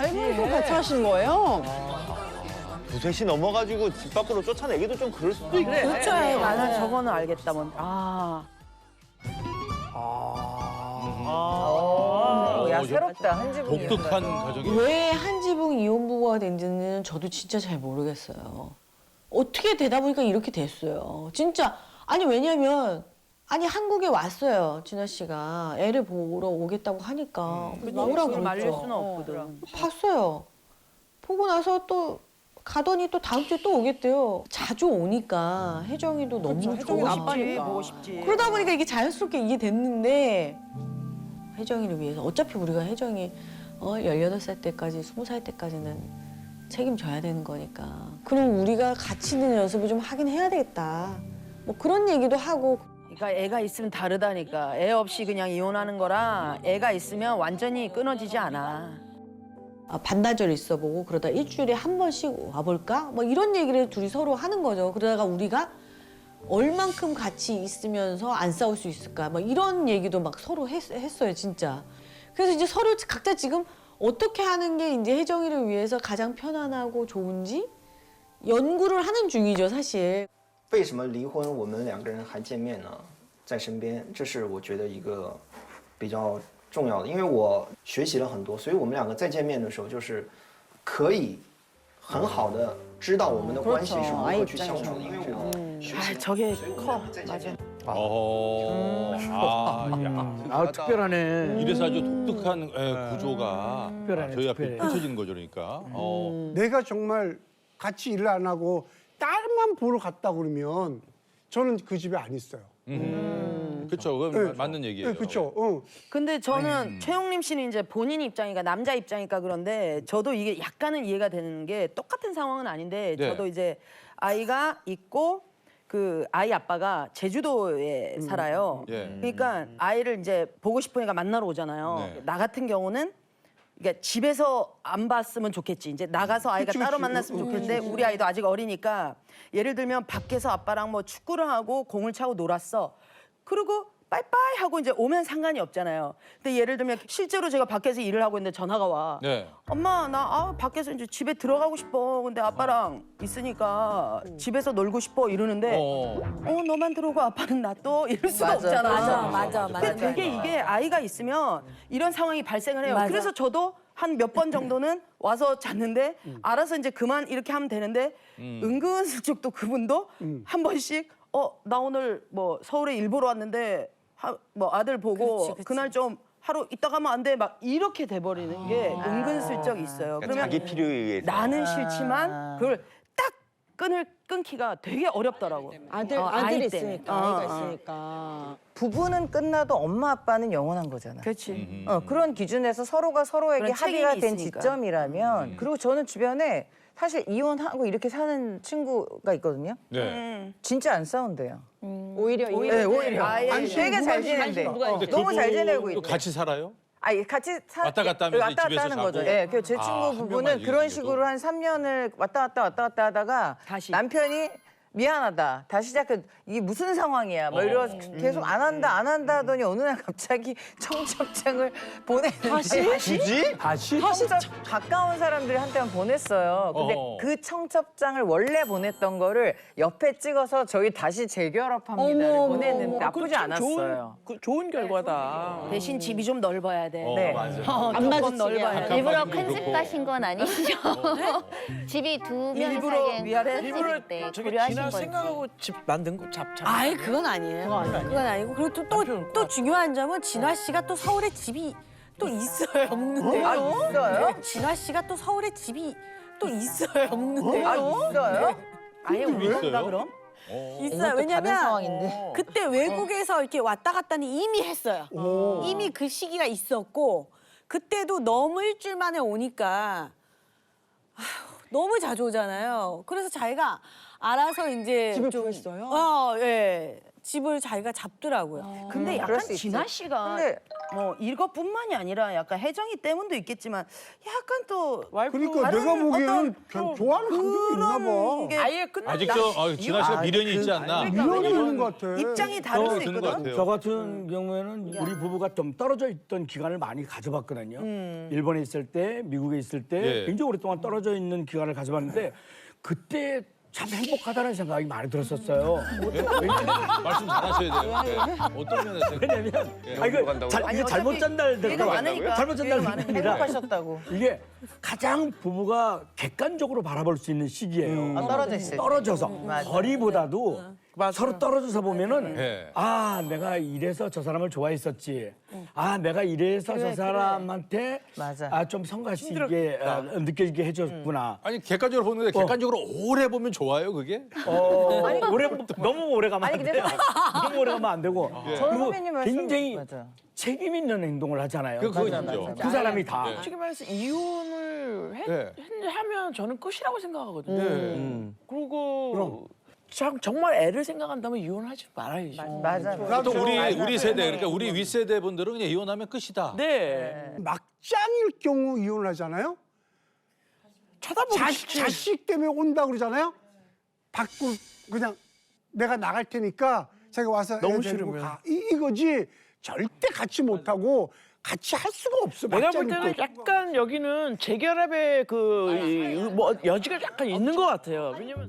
할머니도 같이 하신 거예요? 두세 넘어가지고 집 밖으로 쫓아내기도 좀 그럴 수도 있고. 그렇죠. 나는 저거는 알겠다. 야, 새롭다. 한지붕. 독특한 가정이. 왜 한지붕 이혼 부부가 된지는 저도 진짜 잘 모르겠어요. 어떻게 되다 보니까 이렇게 됐어요. 진짜 아니 왜냐면 아니 한국에 왔어요 진아 씨가 애를 보러 오겠다고 하니까 오라고 말릴 그랬죠. 수는 없거든. 봤어요. 보고 나서 또 가더니 또 다음 주에 또 오겠대요. 자주 오니까 혜정이도 너무 좋고 아빠니 보고 싶지. 그러다 보니까 이게 자연스럽게 이게 됐는데 혜정이를 위해서 어차피 우리가 혜정이 18살 때까지 20살 때까지는 책임져야 되는 거니까 그럼 우리가 같이 있는 연습을 좀 하긴 해야 되겠다. 뭐 그런 얘기도 하고 그러니까 애가 있으면 다르다니까. 애 없이 그냥 이혼하는 거랑 애가 있으면 완전히 끊어지지 않아. 반나절 있어보고 그러다 일주일에 한 번씩 와볼까? 뭐 이런 얘기를 둘이 서로 하는 거죠. 그러다가 우리가 얼만큼 같이 있으면서 안 싸울 수 있을까? 뭐 이런 얘기도 막 서로 했어요, 진짜. 그래서 이제 서로 각자 지금 어떻게 하는 게 이제 혜정이를 위해서 가장 편안하고 좋은지 연구를 하는 중이죠, 사실. 为什么离婚我们两个人还见面呢？在身边，这是我觉得一个比较重要的，因为我学习了很多，所以我们两个再见面的时候，就是可以很好的知道我们的关系是如何去相处的，因为我学习了。 저게 커. 맞아. 특별하네. 이래서 아주 독특한 구조가 특별하네, 저희 앞에 특별해. 펼쳐진 거죠, 그러니까. 내가 정말 같이 일을 안 하고 딸만 보러 갔다 그러면 저는 그 집에 안 있어요. 그렇죠. 그건 맞는 얘기예요. 네, 그렇죠. 근데 저는 최영림 씨는 이제 본인 입장이니까 남자 입장이니까 그런데 저도 이게 약간은 이해가 되는 게 똑같은 상황은 아닌데 네. 저도 이제 아이가 있고 그 아이 아빠가 제주도에 살아요. 예. 그러니까 아이를 이제 보고 싶으니까 만나러 오잖아요. 네. 나 같은 경우는 그러니까 집에서 안 봤으면 좋겠지. 이제 나가서 아이가 그치, 따로 그치. 만났으면 좋겠는데 우리 아이도 아직 어리니까 예를 들면 밖에서 아빠랑 뭐 축구를 하고 공을 차고 놀았어. 그리고 빠이빠이 하고 이제 오면 상관이 없잖아요. 근데 예를 들면 실제로 제가 밖에서 일을 하고 있는데 전화가 와. 네. 엄마 나 밖에서 이제 집에 들어가고 싶어. 근데 아빠랑 있으니까 집에서 놀고 싶어 이러는데 너만 들어오고 아빠는 놔둬 이럴 수가 없잖아. 맞아. 근데 되게 이게 아이가 있으면 이런 상황이 발생을 해요. 그래서 저도 한 몇 번 정도는 와서 잤는데 알아서 이제 그만 이렇게 하면 되는데 은근슬쩍 또 그분도 한 번씩 나 오늘 뭐 서울에 일 보러 왔는데 뭐 아들 보고 그날 좀 하루 있다 가면 안 돼 막 이렇게 돼버리는 게 은근슬쩍 있어요. 그러니까 자기 필요에 의해서. 나는 싫지만 그걸 딱 끊기가 되게 어렵더라고. 아들 아이 때문에. 있으니까, 아이가 있으니까. 부부는 끝나도 엄마 아빠는 영원한 거잖아. 그렇지. 그런 기준에서 서로가 서로에게 그런 합의가 책임이 된 있으니까. 지점이라면 그리고 저는 주변에 사실 이혼하고 이렇게 사는 친구가 있거든요. 네. 진짜 안 싸운대요. 오히려 네, 오히려. 아예 되게 잘 지낸대. 너무 잘 지내고 있대. 같이 살아요? 아니 같이 왔다 갔다 하면서 왔다 갔다 집에서 하는 거죠. 자고? 예, 제 친구 한 명만 부부는 이렇게 그런 생겨도? 식으로 한 3년을 왔다 갔다 하다가 다시. 남편이 미안하다. 다시 시작해. 이게 무슨 상황이야? 뭐 이러서 계속 안 한다 하더니 어느 날 갑자기 청첩장을 보내는데 굳이? 청첩 가까운 사람들이 한테만 보냈어요. 근데 그 청첩장을 원래 보냈던 거를 옆에 찍어서 저희 다시 재결합합니다를 보냈는데 나쁘지 않았어요. 좋은 결과다. 대신 집이 좀 넓어야 돼. 네. 안 넓어야 돼. 일부러 큰 집 가신 건 아니시죠? 집이 두 명이 일부러 살기엔 위아래? 큰 일부러 집일 때 저기 고려하신 지나 거지. 생각하고 집 만든 거 아이, 그건 아니에요. 그건 아니고. 그리고 또 중요한 점은 진화 씨가 또 서울에 집이 또 있어요, 없는데요? 아, 있어요? 진화 씨가 또 서울에 집이 또 있어요, 없는데요? 아, 있어요? 아예 올라온다 그럼? 있어요. 왜냐면 그때 외국에서 이렇게 왔다 갔다니 이미 했어요. 이미 그 시기가 있었고 그때도 너무 일주일 만에 오니까 너무 자주 오잖아요. 그래서 자기가 알아서 이제 집을 좀 구했어요? 예. 집을 자기가 잡더라고요. 근데 약간 그럴 수 있지. 진아 씨가 근데 뭐 이것뿐만이 아니라 약간 혜정이 때문도 있겠지만 약간 또 그러니까 다른 내가 보기에는 어떤 그냥 좋아하는 감정이 있나 봐. 게 아예 끝났다. 아직도 진아 씨가 미련이 있지 않나? 미련이 있는 것 같아. 입장이 다를 수 드는 것 있거든. 같아요. 저 같은 경우에는 우리 부부가 좀 떨어져 있던 기간을 많이 가져봤거든요. 일본에 있을 때, 미국에 있을 때 예. 굉장히 오랫동안 떨어져 있는 기간을 가져봤는데 그때 참 행복하다는 생각이 많이 들었었어요. 말씀 잘하셔야 돼요. 예. 어떤 면에서? 왜냐면 예. 이게 잘못 어차피 전달된 얘가 많으니까. 잘못 전달된 얘가 게 많으니까 아니라 행복하셨다고. 이게 가장 부부가 객관적으로 바라볼 수 있는 시기예요. 떨어져 있을 때. 떨어져서 맞아. 거리보다도 서로 떨어져서 보면은 예. 아 내가 이래서 저 사람을 좋아했었지. 아 내가 이래서 저 사람한테 맞아. 좀 성가시게 느껴지게 해줬구나. 아니 객관적으로 보는데 객관적으로 오래 보면 좋아요 그게? 오래 너무 오래 가면 안 돼요. 너무 오래 가면 안 되고 전 그리고 선배님 말씀 굉장히 맞아. 책임 있는 행동을 하잖아요. 그거 있죠. 두 사람이 다. 솔직히 말해서 이혼을 네. 하면 저는 끝이라고 생각하거든요. 네. 그리고 정말 애를 생각한다면 이혼하지 말아야지. 맞아. 또 우리 세대 그러니까 우리 윗세대 분들은 그냥 이혼하면 끝이다. 네. 막장일 경우 이혼을 하잖아요. 쳐다보기 자식 때문에 온다 그러잖아요. 받고 그냥 내가 나갈 테니까 자기가 와서 너무 애 데리고 싫으면. 가. 이거지 절대 같이 못하고 같이 할 수가 없어. 내가 볼 막장일 때는 때. 약간 여기는 재결합의 뭐 여지가 약간 있는 것 같아요. 왜냐면